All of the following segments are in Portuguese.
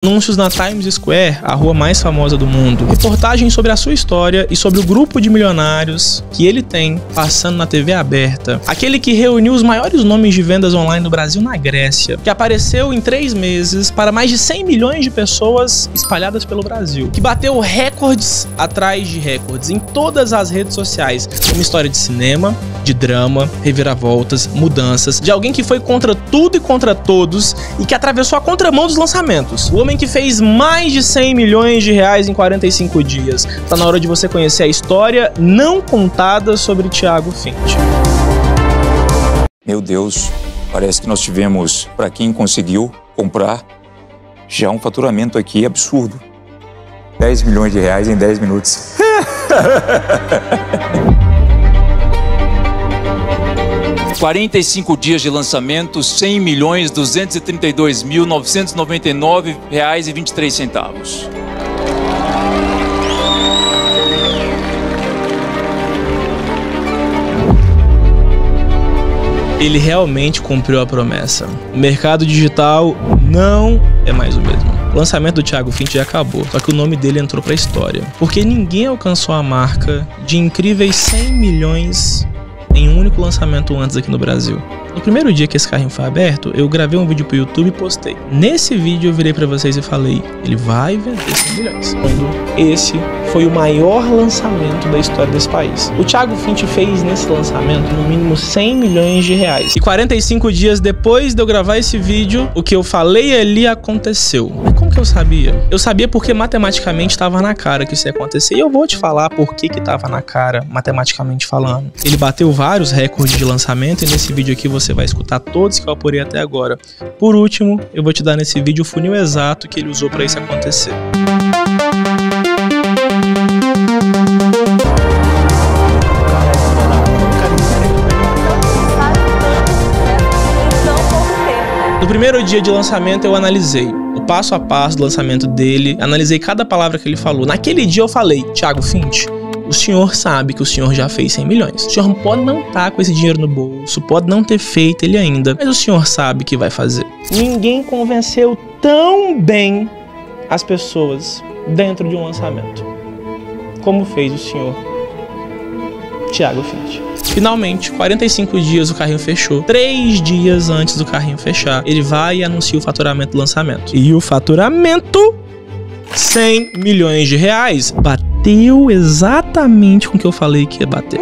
Anúncios na Times Square, a rua mais famosa do mundo. Reportagens sobre a sua história e sobre o grupo de milionários que ele tem passando na TV aberta. Aquele que reuniu os maiores nomes de vendas online do Brasil na Grécia. Que apareceu em 3 meses para mais de 100 milhões de pessoas espalhadas pelo Brasil. Que bateu recordes atrás de recordes em todas as redes sociais. Uma história de cinema, de drama, reviravoltas, mudanças. De alguém que foi contra tudo e contra todos e que atravessou a contramão dos lançamentos. O homem que fez mais de 100 milhões de reais em 45 dias. Tá na hora de você conhecer a história não contada sobre Thiago Fint. Meu Deus, parece que nós tivemos, para quem conseguiu comprar, já um faturamento aqui absurdo. 10 milhões de reais em 10 minutos. 45 dias de lançamento, 100.232.999 reais e 23 centavos. Ele realmente cumpriu a promessa. O mercado digital não é mais o mesmo. O lançamento do Thiago Fint já acabou, só que o nome dele entrou pra história. Porque ninguém alcançou a marca de incríveis 100 milhões em um único lançamento antes aqui no Brasil. No primeiro dia que esse carrinho foi aberto, eu gravei um vídeo pro YouTube e postei. Nesse vídeo eu virei pra vocês e falei, ele vai vender 100 milhões. Esse foi o maior lançamento da história desse país. O Thiago Fint fez nesse lançamento no mínimo 100 milhões de reais. E 45 dias depois de eu gravar esse vídeo, o que eu falei ali aconteceu. Mas como que eu sabia? Eu sabia porque matematicamente estava na cara que isso ia acontecer. E eu vou te falar por que que tava na cara, matematicamente falando. Ele bateu vários recordes de lançamento e nesse vídeo aqui você vai escutar todos que eu apurei até agora. Por último, eu vou te dar nesse vídeo o funil exato que ele usou para isso acontecer. No primeiro dia de lançamento eu analisei o passo a passo do lançamento dele, analisei cada palavra que ele falou. Naquele dia eu falei, Thiago Fint, o senhor sabe que o senhor já fez 100 milhões. O senhor pode não estar com esse dinheiro no bolso, pode não ter feito ele ainda, mas o senhor sabe que vai fazer. Ninguém convenceu tão bem as pessoas dentro de um lançamento como fez o senhor Thiago Fint. Finalmente, 45 dias o carrinho fechou. 3 dias antes do carrinho fechar, ele vai e anuncia o faturamento do lançamento. E o faturamento, 100 milhões de reais. Bateu exatamente com o que eu falei que ia bater.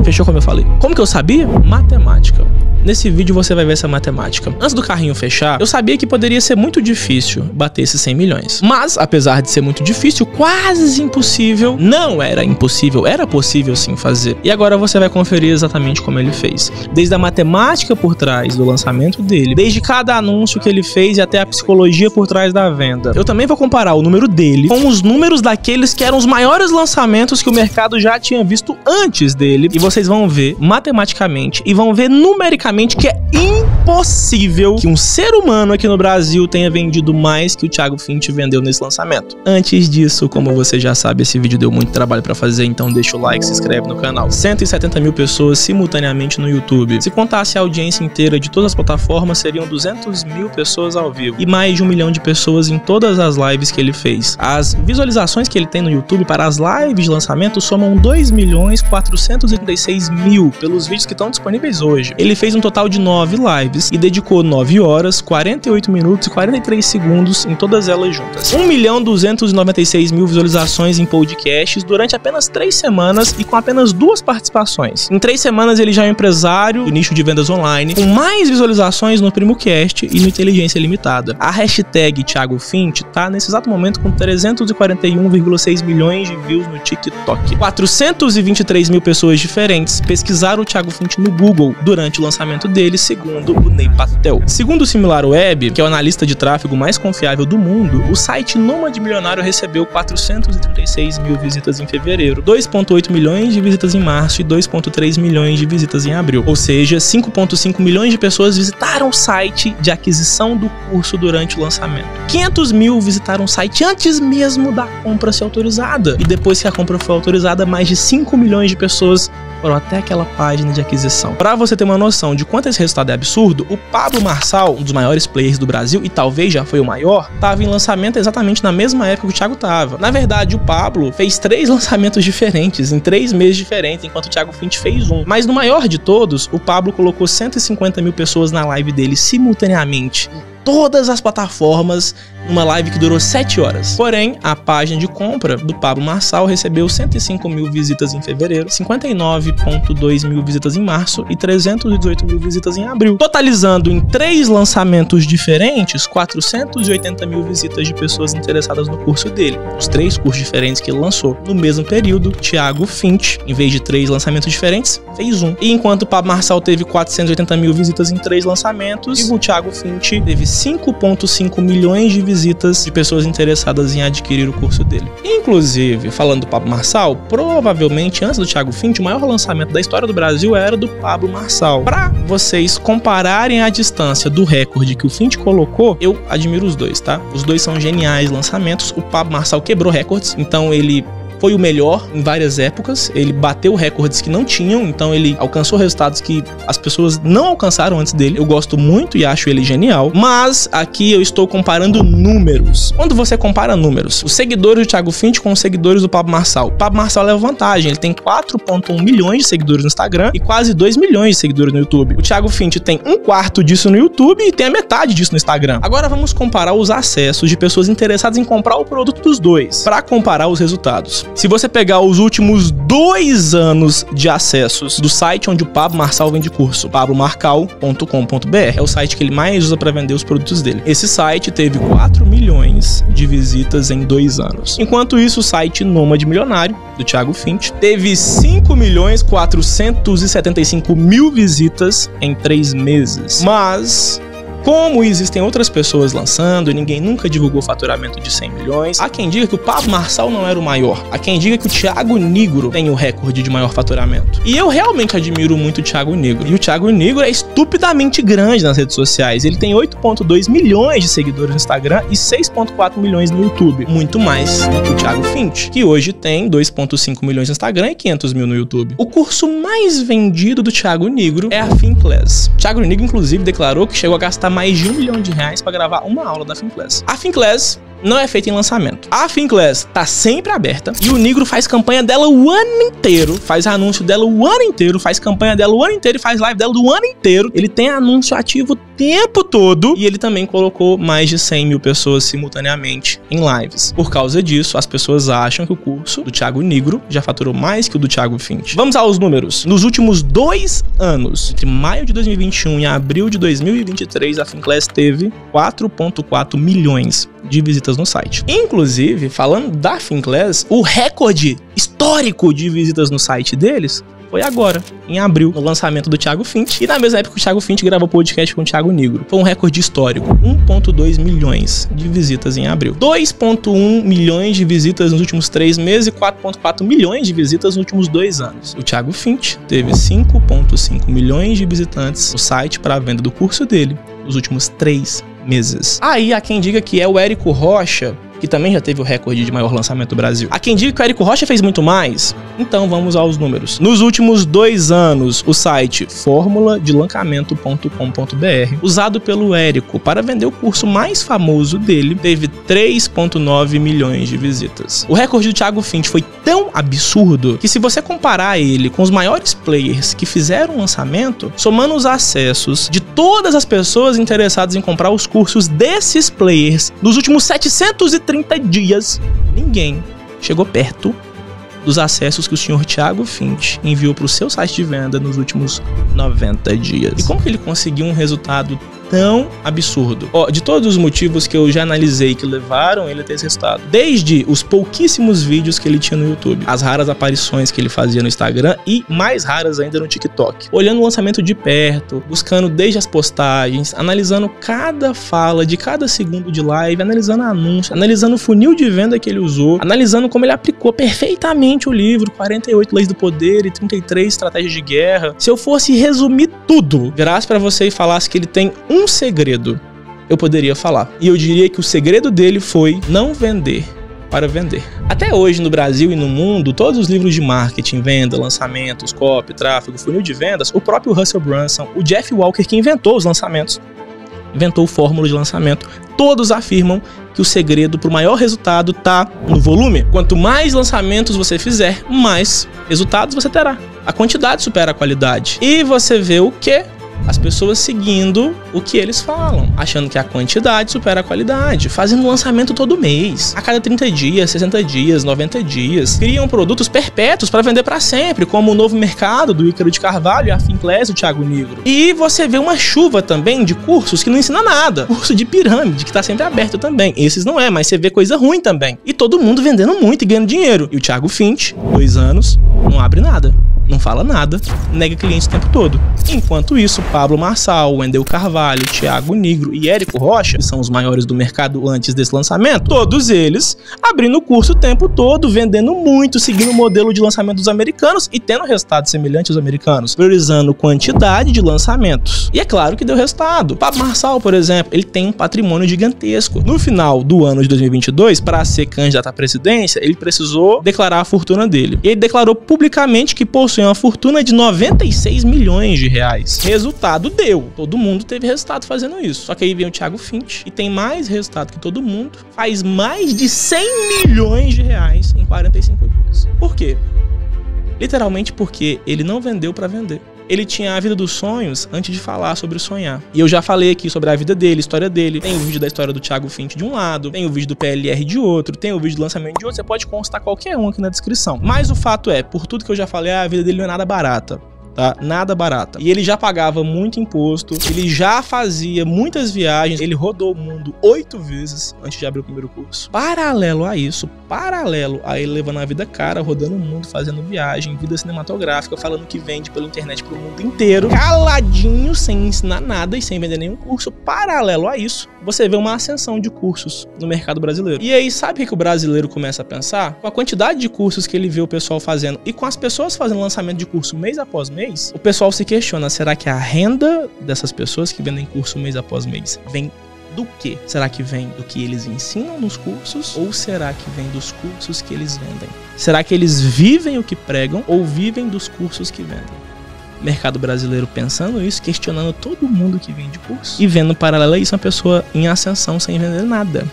Fechou como eu falei. Como que eu sabia? Matemática. Nesse vídeo você vai ver essa matemática. Antes do carrinho fechar, eu sabia que poderia ser muito difícil bater esses 100 milhões. Mas, apesar de ser muito difícil, quase impossível, não era impossível, era possível sim fazer. E agora você vai conferir exatamente como ele fez. Desde a matemática por trás do lançamento dele, desde cada anúncio que ele fez e até a psicologia por trás da venda. Eu também vou comparar o número dele com os números daqueles que eram os maiores lançamentos que o mercado já tinha visto antes dele. E vocês vão ver matematicamente e vão ver numericamente que é impossível que um ser humano aqui no Brasil tenha vendido mais que o Thiago Fint vendeu nesse lançamento. Antes disso, como você já sabe, esse vídeo deu muito trabalho pra fazer, então deixa o like, se inscreve no canal. 170 mil pessoas simultaneamente no YouTube. Se contasse a audiência inteira de todas as plataformas, seriam 200 mil pessoas ao vivo. E mais de 1 milhão de pessoas em todas as lives que ele fez. As visualizações que ele tem no YouTube para as lives de lançamento somam 2.436.000 pelos vídeos que estão disponíveis hoje. Ele fez um total de 9 lives e dedicou 9 horas, 48 minutos e 43 segundos em todas elas juntas. 1.296.000 visualizações em podcasts durante apenas 3 semanas e com apenas 2 participações. Em 3 semanas ele já é um empresário do nicho de vendas online, com mais visualizações no PrimoCast e no Inteligência Limitada. A hashtag Thiago Fint tá nesse exato momento com 341,6 milhões de views no TikTok. 423 mil pessoas diferentes pesquisaram o Thiago Fint no Google durante o lançamento dele, segundo o Ney Patel. Segundo o SimilarWeb, que é o analista de tráfego mais confiável do mundo, o site Nômade Milionário recebeu 436 mil visitas em fevereiro, 2,8 milhões de visitas em março e 2,3 milhões de visitas em abril. Ou seja, 5,5 milhões de pessoas visitaram o site de aquisição do curso durante o lançamento. 500 mil visitaram o site antes mesmo da compra ser autorizada. E depois que a compra foi autorizada, mais de 5 milhões de pessoas foram até aquela página de aquisição. Pra você ter uma noção de quanto esse resultado é absurdo, o Pablo Marçal, um dos maiores players do Brasil, e talvez já foi o maior, tava em lançamento exatamente na mesma época que o Thiago tava. Na verdade, o Pablo fez 3 lançamentos diferentes, em 3 meses diferentes, enquanto o Thiago Fint fez um. Mas no maior de todos, o Pablo colocou 150 mil pessoas na live dele simultaneamente. Todas as plataformas, numa live que durou 7 horas. Porém, a página de compra do Pablo Marçal recebeu 105 mil visitas em fevereiro, 59,2 mil visitas em março e 318 mil visitas em abril, totalizando em 3 lançamentos diferentes 480 mil visitas de pessoas interessadas no curso dele. Os 3 cursos diferentes que ele lançou. No mesmo período, Thiago Fint, em vez de 3 lançamentos diferentes, fez um. E enquanto o Pablo Marçal teve 480 mil visitas em 3 lançamentos, o Thiago Fint teve 5,5 milhões de visitas de pessoas interessadas em adquirir o curso dele. Inclusive, falando do Pablo Marçal, provavelmente antes do Thiago Fint, o maior lançamento da história do Brasil era do Pablo Marçal. Para vocês compararem a distância do recorde que o Fint colocou, eu admiro os dois, tá? Os dois são geniais lançamentos. O Pablo Marçal quebrou recordes, então ele foi o melhor em várias épocas, ele bateu recordes que não tinham, então ele alcançou resultados que as pessoas não alcançaram antes dele. Eu gosto muito e acho ele genial, mas aqui eu estou comparando números. Quando você compara números, os seguidores do Thiago Fint com os seguidores do Pablo Marçal, o Pablo Marçal leva vantagem, ele tem 4,1 milhões de seguidores no Instagram e quase 2 milhões de seguidores no YouTube. O Thiago Fint tem 1/4 disso no YouTube e tem a metade disso no Instagram. Agora vamos comparar os acessos de pessoas interessadas em comprar o produto dos dois, para comparar os resultados. Se você pegar os últimos 2 anos de acessos do site onde o Pablo Marçal vende curso, pablomarcal.com.br, é o site que ele mais usa para vender os produtos dele. Esse site teve 4 milhões de visitas em 2 anos. Enquanto isso, o site Nômade Milionário, do Thiago Fint, teve 5.475.000 visitas em 3 meses. Mas como existem outras pessoas lançando e ninguém nunca divulgou faturamento de 100 milhões, há quem diga que o Pablo Marçal não era o maior. Há quem diga que o Thiago Nigro tem o recorde de maior faturamento. E eu realmente admiro muito o Thiago Nigro. E o Thiago Nigro é estupidamente grande nas redes sociais. Ele tem 8,2 milhões de seguidores no Instagram e 6,4 milhões no YouTube. Muito mais do que o Thiago Fint, que hoje tem 2,5 milhões no Instagram e 500 mil no YouTube. O curso mais vendido do Thiago Nigro é a Finclass. O Thiago Nigro, inclusive, declarou que chegou a gastar mais de R$1 milhão para gravar uma aula da Finclass. A Finclass não é feita em lançamento. A Finclass tá sempre aberta e o Nigro faz campanha dela o ano inteiro, faz anúncio dela o ano inteiro, faz campanha dela o ano inteiro e faz live dela do ano inteiro. Ele tem anúncio ativo o tempo todo e ele também colocou mais de 100 mil pessoas simultaneamente em lives. Por causa disso, as pessoas acham que o curso do Thiago Nigro já faturou mais que o do Thiago Fint. Vamos aos números. Nos últimos 2 anos, entre maio de 2021 e abril de 2023, a Finclass teve 4,4 milhões de visitas no site. Inclusive, falando da Finclass, o recorde histórico de visitas no site deles foi agora, em abril, no lançamento do Thiago Fint. E na mesma época que o Thiago Fint gravou podcast com o Thiago Nigro. Foi um recorde histórico. 1,2 milhões de visitas em abril. 2,1 milhões de visitas nos últimos 3 meses e 4,4 milhões de visitas nos últimos 2 anos. O Thiago Fint teve 5,5 milhões de visitantes no site para a venda do curso dele nos últimos 3 meses. Aí há quem diga que é o Érico Rocha, que também já teve o recorde de maior lançamento do Brasil. Há quem diga que o Érico Rocha fez muito mais. Então vamos aos números. Nos últimos 2 anos, o site formuladelacamento.com.br, usado pelo Érico para vender o curso mais famoso dele, teve 3,9 milhões de visitas. O recorde do Thiago Fint foi tão absurdo que, se você comparar ele com os maiores players que fizeram o lançamento, somando os acessos de todas as pessoas interessadas em comprar os cursos desses players nos últimos 730 dias, ninguém chegou perto dos acessos que o senhor Thiago Fint enviou para o seu site de venda nos últimos 90 dias. E como que ele conseguiu um resultado tão absurdo? De todos os motivos que eu já analisei que levaram ele a ter esse resultado, desde os pouquíssimos vídeos que ele tinha no YouTube, as raras aparições que ele fazia no Instagram e mais raras ainda no TikTok, olhando o lançamento de perto, buscando desde as postagens, analisando cada fala de cada segundo de live, analisando anúncio, analisando o funil de venda que ele usou, analisando como ele aplicou perfeitamente o livro 48 Leis do Poder e 33 Estratégias de Guerra. Se eu fosse resumir tudo, virasse para você e falasse que ele tem um segredo, eu poderia falar. E eu diria que o segredo dele foi não vender para vender. Até hoje, no Brasil e no mundo, todos os livros de marketing, venda, lançamentos, copy, tráfego, funil de vendas, o próprio Russell Brunson, o Jeff Walker, que inventou os lançamentos, inventou fórmula de lançamento, todos afirmam que o segredo para o maior resultado está no volume. Quanto mais lançamentos você fizer, mais resultados você terá. A quantidade supera a qualidade. E você vê o quê? As pessoas seguindo o que eles falam, achando que a quantidade supera a qualidade, fazendo lançamento todo mês, a cada 30 dias, 60 dias, 90 dias, criam produtos perpétuos para vender para sempre, como o Novo Mercado do Ícaro de Carvalho e a Finclass do Thiago Nigro. E você vê uma chuva também de cursos que não ensina nada, curso de pirâmide que tá sempre aberto também, esses não é, mas você vê coisa ruim também, e todo mundo vendendo muito e ganhando dinheiro. E o Thiago Finch, 2 anos, não abre nada, não fala nada, nega cliente o tempo todo. Enquanto isso, Pablo Marçal, Wendel Carvalho, Thiago Nigro e Érico Rocha, que são os maiores do mercado antes desse lançamento, todos eles abrindo o curso o tempo todo, vendendo muito, seguindo o modelo de lançamento dos americanos e tendo resultados semelhantes aos americanos, priorizando quantidade de lançamentos. E é claro que deu resultado. Pablo Marçal, por exemplo, ele tem um patrimônio gigantesco. No final do ano de 2022, para ser candidato à presidência, ele precisou declarar a fortuna dele. E ele declarou publicamente que possui uma fortuna de 96 milhões de reais. Resultado deu. Todo mundo teve resultado fazendo isso. Só que aí vem o Thiago Finch e tem mais resultado que todo mundo. Faz mais de 100 milhões de reais em 45 dias. Por quê? Literalmente porque ele não vendeu para vender. Ele tinha a vida dos sonhos antes de falar sobre sonhar. E eu já falei aqui sobre a vida dele, a história dele. Tem o vídeo da história do Thiago Finch de um lado, tem o vídeo do PLR de outro, tem o vídeo do lançamento de outro. Você pode constar qualquer um aqui na descrição. Mas o fato é, por tudo que eu já falei, a vida dele não é nada barata. Tá? Nada barata. E ele já pagava muito imposto, ele já fazia muitas viagens, ele rodou o mundo 8 vezes antes de abrir o primeiro curso. Paralelo a isso, paralelo a ele levando a vida cara, rodando o mundo, fazendo viagem, vida cinematográfica, falando que vende pela internet pro mundo inteiro, caladinho, sem ensinar nada e sem vender nenhum curso. Paralelo a isso, você vê uma ascensão de cursos no mercado brasileiro. E aí, sabe o que o brasileiro começa a pensar? Com a quantidade de cursos que ele vê o pessoal fazendo e com as pessoas fazendo lançamento de curso mês após mês, o pessoal se questiona, será que a renda dessas pessoas que vendem curso mês após mês vem do quê? Será que vem do que eles ensinam nos cursos ou será que vem dos cursos que eles vendem? Será que eles vivem o que pregam ou vivem dos cursos que vendem? Mercado brasileiro pensando isso, questionando todo mundo que vende curso e vendo paralelo a isso uma pessoa em ascensão sem vender nada.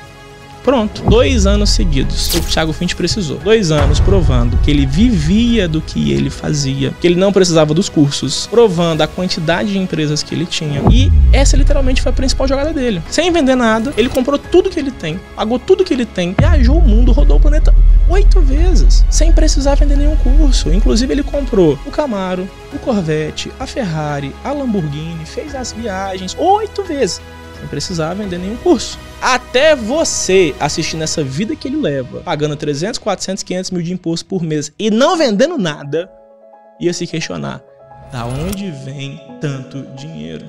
Pronto, 2 anos seguidos, o Thiago Finch precisou. 2 anos provando que ele vivia do que ele fazia, que ele não precisava dos cursos, provando a quantidade de empresas que ele tinha. E essa literalmente foi a principal jogada dele. Sem vender nada, ele comprou tudo que ele tem, pagou tudo que ele tem, viajou o mundo, rodou o planeta 8 vezes, sem precisar vender nenhum curso. Inclusive ele comprou o Camaro, o Corvette, a Ferrari, a Lamborghini, fez as viagens 8 vezes. Sem precisar vender nenhum curso. Até você assistindo essa vida que ele leva, pagando 300, 400, 500 mil de imposto por mês e não vendendo nada, ia se questionar, da onde vem tanto dinheiro?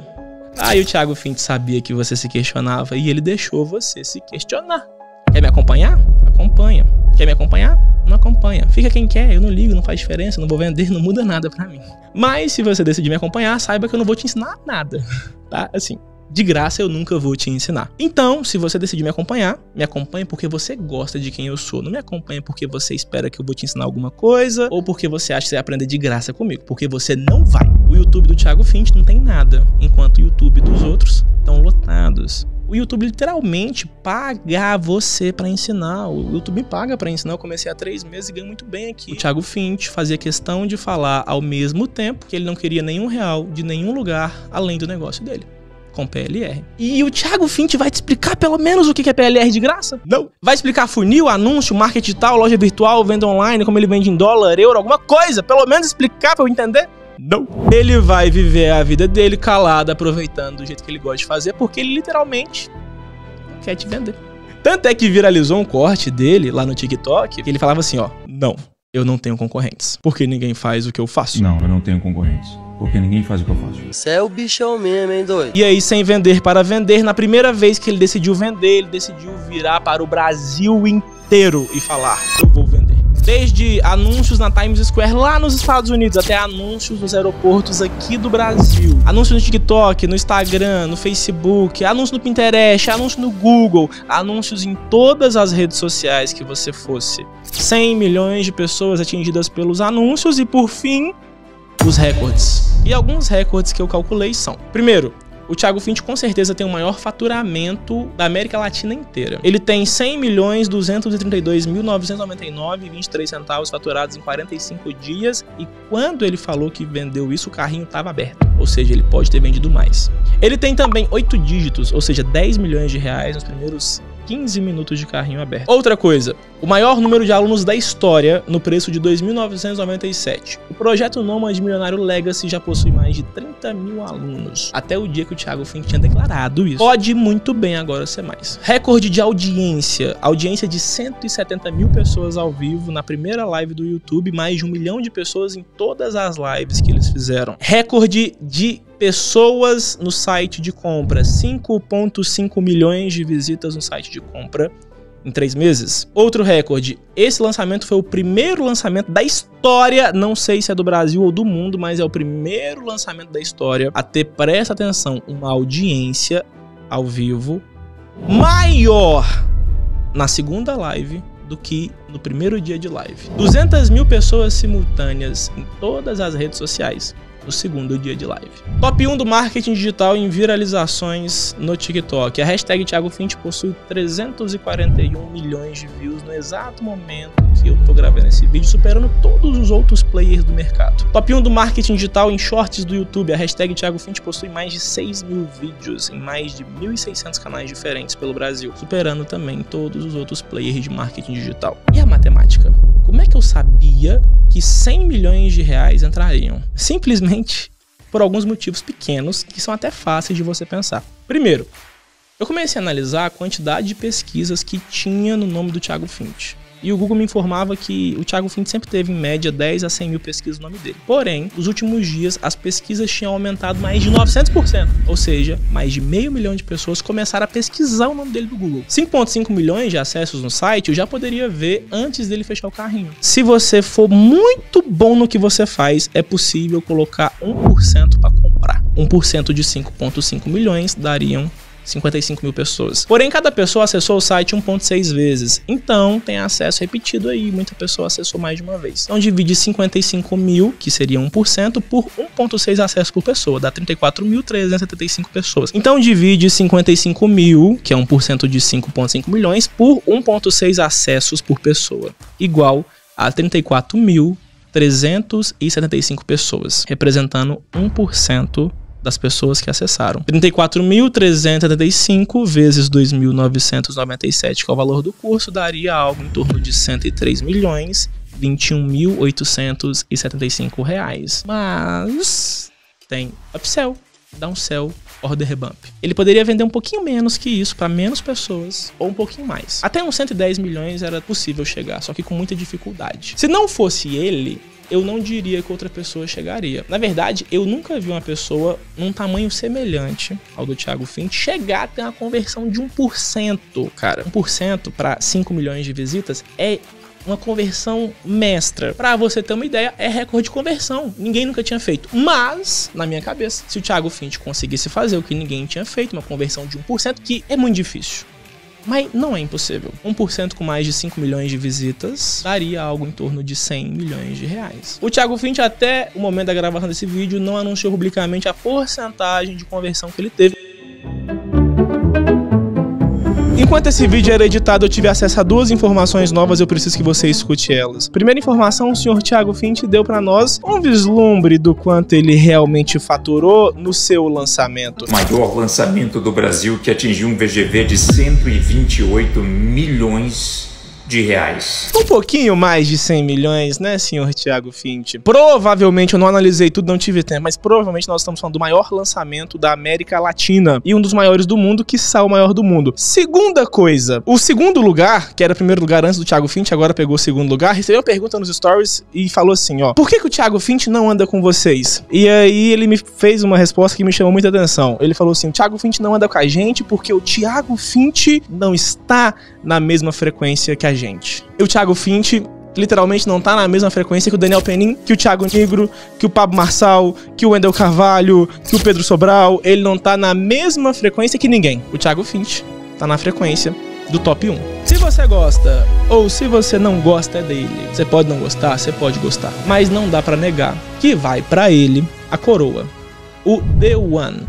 Aí o Thiago Finch sabia que você se questionava e ele deixou você se questionar. Quer me acompanhar? Acompanha. Quer me acompanhar? Não acompanha. Fica quem quer, eu não ligo, não faz diferença, não vou vender, não muda nada pra mim. Mas se você decidir me acompanhar, saiba que eu não vou te ensinar nada, tá? Assim, de graça eu nunca vou te ensinar. Então, se você decidir me acompanhe porque você gosta de quem eu sou. Não me acompanhe porque você espera que eu vou te ensinar alguma coisa ou porque você acha que você vai aprender de graça comigo. Porque você não vai. O YouTube do Thiago Finch não tem nada, enquanto o YouTube dos outros estão lotados. O YouTube literalmente paga você pra ensinar. O YouTube me paga pra ensinar. Eu comecei há 3 meses e ganho muito bem aqui. O Thiago Finch fazia questão de falar ao mesmo tempo que ele não queria nenhum real de nenhum lugar além do negócio dele. Com PLR. E o Thiago Finch vai te explicar pelo menos o que é PLR de graça? Não. Vai explicar funil, anúncio, marketing digital, loja virtual, venda online, como ele vende em dólar, euro, alguma coisa? Pelo menos explicar pra eu entender? Não. Ele vai viver a vida dele calado, aproveitando do jeito que ele gosta de fazer, porque ele literalmente quer te vender. Tanto é que viralizou um corte dele lá no TikTok, que ele falava assim, ó, não, eu não tenho concorrentes, porque ninguém faz o que eu faço. Não, eu não tenho concorrentes. Porque ninguém faz o que eu faço. Você é o bichão mesmo, hein, doido? E aí, sem vender para vender, na primeira vez que ele decidiu vender, ele decidiu virar para o Brasil inteiro e falar, eu vou vender. Desde anúncios na Times Square lá nos Estados Unidos, até anúncios nos aeroportos aqui do Brasil. Anúncios no TikTok, no Instagram, no Facebook, anúncio no Pinterest, anúncio no Google, anúncios em todas as redes sociais que você fosse. 100 milhões de pessoas atingidas pelos anúncios e, por fim, os recordes. E alguns recordes que eu calculei são: primeiro, o Thiago Fint com certeza tem o maior faturamento da América Latina inteira. Ele tem 100.232.999,23 centavos faturados em 45 dias e quando ele falou que vendeu isso, o carrinho estava aberto. Ou seja, ele pode ter vendido mais. Ele tem também 8 dígitos, ou seja, 10 milhões de reais nos primeiros 15 minutos de carrinho aberto. Outra coisa, o maior número de alunos da história no preço de 2.997. O projeto Nômade Milionário Legacy já possui mais de 30 mil alunos. Até o dia que o Thiago Fint tinha declarado isso. Pode muito bem agora ser mais. Recorde de audiência. Audiência de 170 mil pessoas ao vivo na primeira live do YouTube. Mais de 1 milhão de pessoas em todas as lives que eles fizeram. Recorde de pessoas no site de compra, 5,5 milhões de visitas no site de compra em 3 meses. Outro recorde, esse lançamento foi o primeiro lançamento da história, não sei se é do Brasil ou do mundo, mas é o primeiro lançamento da história a ter, presta atenção, uma audiência ao vivo maior na segunda live do que no primeiro dia de live. 200 mil pessoas simultâneas em todas as redes sociais no segundo dia de live. Top 1 do marketing digital em viralizações no TikTok. A hashtag Thiago Fint possui 341 milhões de views no exato momento que eu tô gravando esse vídeo, superando todos os outros players do mercado. Top 1 do marketing digital em shorts do YouTube. A hashtag Thiago Fint possui mais de 6 mil vídeos em mais de 1.600 canais diferentes pelo Brasil, superando também todos os outros players de marketing digital. E a matemática? Como é que eu sabia que 100 milhões de reais entrariam? Simplesmente por alguns motivos pequenos que são até fáceis de você pensar. Primeiro, eu comecei a analisar a quantidade de pesquisas que tinha no nome do Thiago Fint. E o Google me informava que o Thiago Fint sempre teve em média 10 a 100 mil pesquisas no nome dele. Porém, nos últimos dias, as pesquisas tinham aumentado mais de 900%. Ou seja, mais de 500 mil de pessoas começaram a pesquisar o nome dele do Google. 5,5 milhões de acessos no site eu já poderia ver antes dele fechar o carrinho. Se você for muito bom no que você faz, é possível colocar 1% para comprar. 1% de 5,5 milhões dariam 55 mil pessoas. Porém, cada pessoa acessou o site 1,6 vezes. Então, tem acesso repetido aí. Muita pessoa acessou mais de uma vez. Então, divide 55 mil, que seria 1%, por 1,6 acessos por pessoa. Dá 34.375 pessoas. Então, divide 55 mil, que é 1% de 5,5 milhões, por 1,6 acessos por pessoa. Igual a 34.375 pessoas. Representando 1% das pessoas que acessaram. 34.375 vezes 2.997, que é o valor do curso, daria algo em torno de 103.021.875 reais. Mas tem upsell, downsell, order bump. Ele poderia vender um pouquinho menos que isso para menos pessoas ou um pouquinho mais. Até uns 110 milhões era possível chegar, só que com muita dificuldade. Se não fosse ele, eu não diria que outra pessoa chegaria. Na verdade, eu nunca vi uma pessoa num tamanho semelhante ao do Thiago Fint chegar a ter uma conversão de 1%, cara. 1% para 5 milhões de visitas é uma conversão mestra. Pra você ter uma ideia, é recorde de conversão. Ninguém nunca tinha feito. Mas, na minha cabeça, se o Thiago Fint conseguisse fazer o que ninguém tinha feito, uma conversão de 1%, que é muito difícil, mas não é impossível. 1% com mais de 5 milhões de visitas daria algo em torno de 100 milhões de reais. O Thiago Fint, até o momento da gravação desse vídeo, não anunciou publicamente a porcentagem de conversão que ele teve. Enquanto esse vídeo era editado, eu tive acesso a 2 informações novas e eu preciso que você escute elas. Primeira informação, o senhor Thiago Fint deu para nós um vislumbre do quanto ele realmente faturou no seu lançamento. O maior lançamento do Brasil, que atingiu um VGV de 128 milhões de reais. Um pouquinho mais de 100 milhões, né, senhor Thiago Fint? Provavelmente, eu não analisei tudo, não tive tempo, mas provavelmente nós estamos falando do maior lançamento da América Latina e um dos maiores do mundo, quiçá o maior do mundo. Segunda coisa, o segundo lugar, que era o primeiro lugar antes do Thiago Fint, agora pegou o segundo lugar, recebeu uma pergunta nos stories e falou assim, ó: por que o Thiago Fint não anda com vocês? E aí ele me fez uma resposta que me chamou muita atenção. Ele falou assim: o Thiago Fint não anda com a gente porque o Thiago Fint não está na mesma frequência que a gente. E o Thiago Fint Literalmente não tá na mesma frequência que o Daniel Penin, que o Thiago Nigro, que o Pablo Marçal, que o Wendel Carvalho, que o Pedro Sobral. Ele não tá na mesma frequência que ninguém. O Thiago Finch tá na frequência do top 1. Se você gosta ou se você não gosta dele, você pode não gostar, você pode gostar, mas não dá pra negar que vai pra ele a coroa, o The One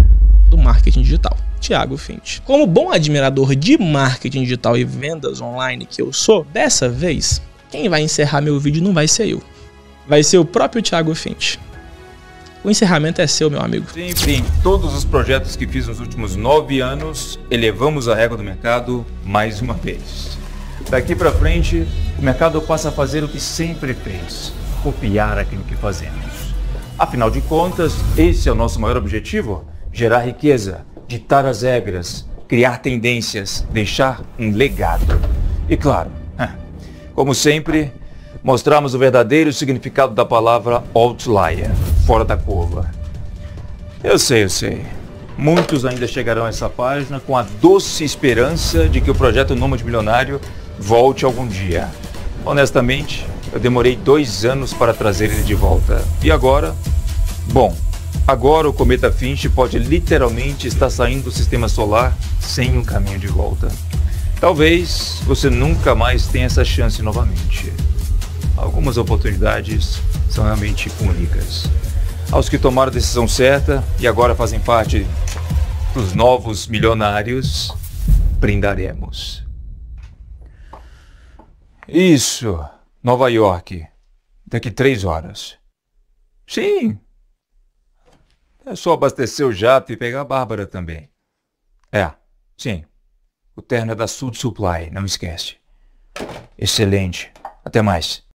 do marketing digital, Thiago Finch. Como bom admirador de marketing digital e vendas online que eu sou, dessa vez, quem vai encerrar meu vídeo não vai ser eu, vai ser o próprio Thiago Finch. O encerramento é seu, meu amigo. Sempre em todos os projetos que fiz nos últimos 9 anos, elevamos a régua do mercado mais uma vez. Daqui para frente, o mercado passa a fazer o que sempre fez, copiar aquilo que fazemos. Afinal de contas, esse é o nosso maior objetivo: gerar riqueza, ditar as regras, criar tendências, deixar um legado. E claro, como sempre, mostramos o verdadeiro significado da palavra outlier, fora da curva. Eu sei. Muitos ainda chegarão a essa página com a doce esperança de que o projeto Nômade Milionário volte algum dia. Honestamente, eu demorei 2 anos para trazer ele de volta. E agora? Bom, agora o Cometa Finch pode literalmente estar saindo do sistema solar sem um caminho de volta. Talvez você nunca mais tenha essa chance novamente. Algumas oportunidades são realmente únicas. Aos que tomaram a decisão certa e agora fazem parte dos novos milionários, brindaremos. Isso, Nova York, daqui 3 horas. Sim, é só abastecer o jato e pegar a Bárbara também. Sim, o terno é da Sud Supply, não esquece. Excelente, até mais.